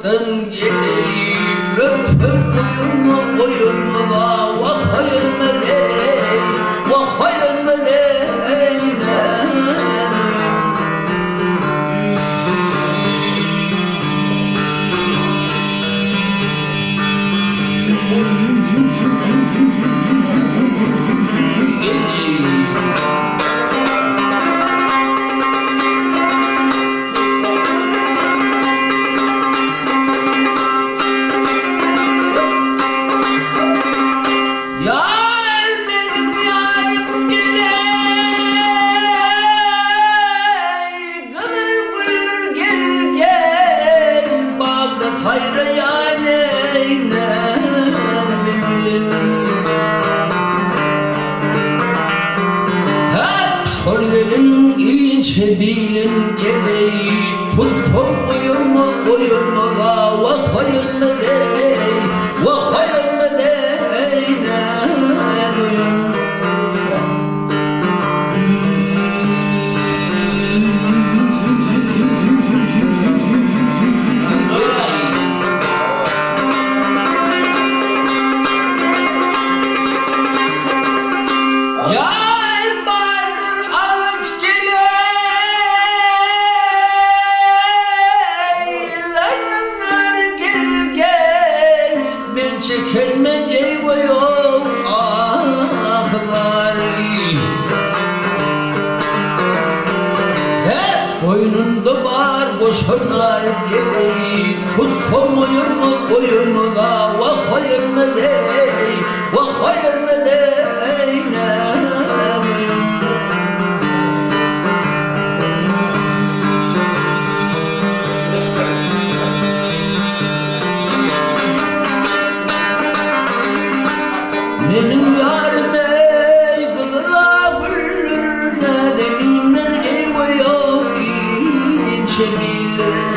Uzaktan geleyim öptüm boyumu vah hayırlı dey vah hayırlı dey Çebilin gereği tuttum boyumu vah hayırlı dey vah hayırlı dey çekermen eyvah yok ahlar hep boynunda var boşanlar gereği tuttum boyumu da vah hayırlı dey vah hayırlı dey benim yarim ey kızıla güllür ne deminden eyvah yok ince bilir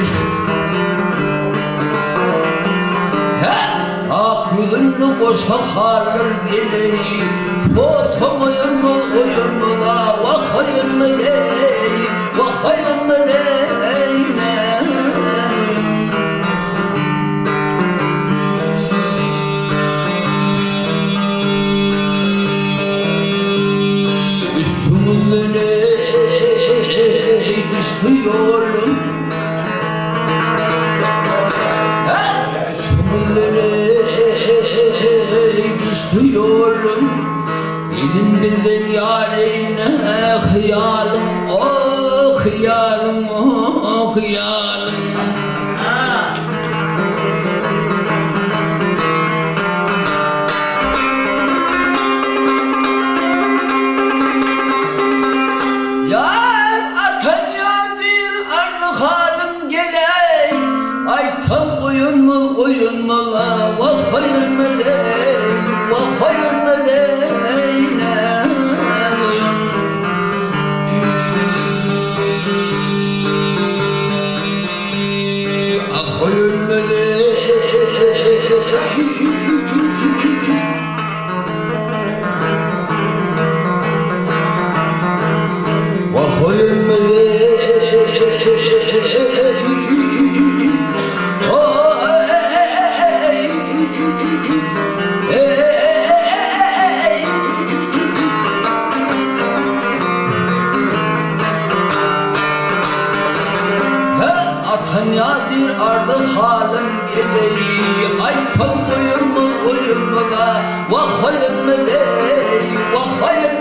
hep aklını boşa harır geleği tutum boyumu da vah hayırlı dey vah hayırlı dey düşüyorum düşüyorum elimden yarine hıyalım oh hıyalım oh hıyalım oyun mu vah hayırlı dey vah hayırlı dey ah hayırlı dey vah hayırlı dey Yadir ardı halim gereği aytan boyumu da vah hayırlı dey vah hayırlı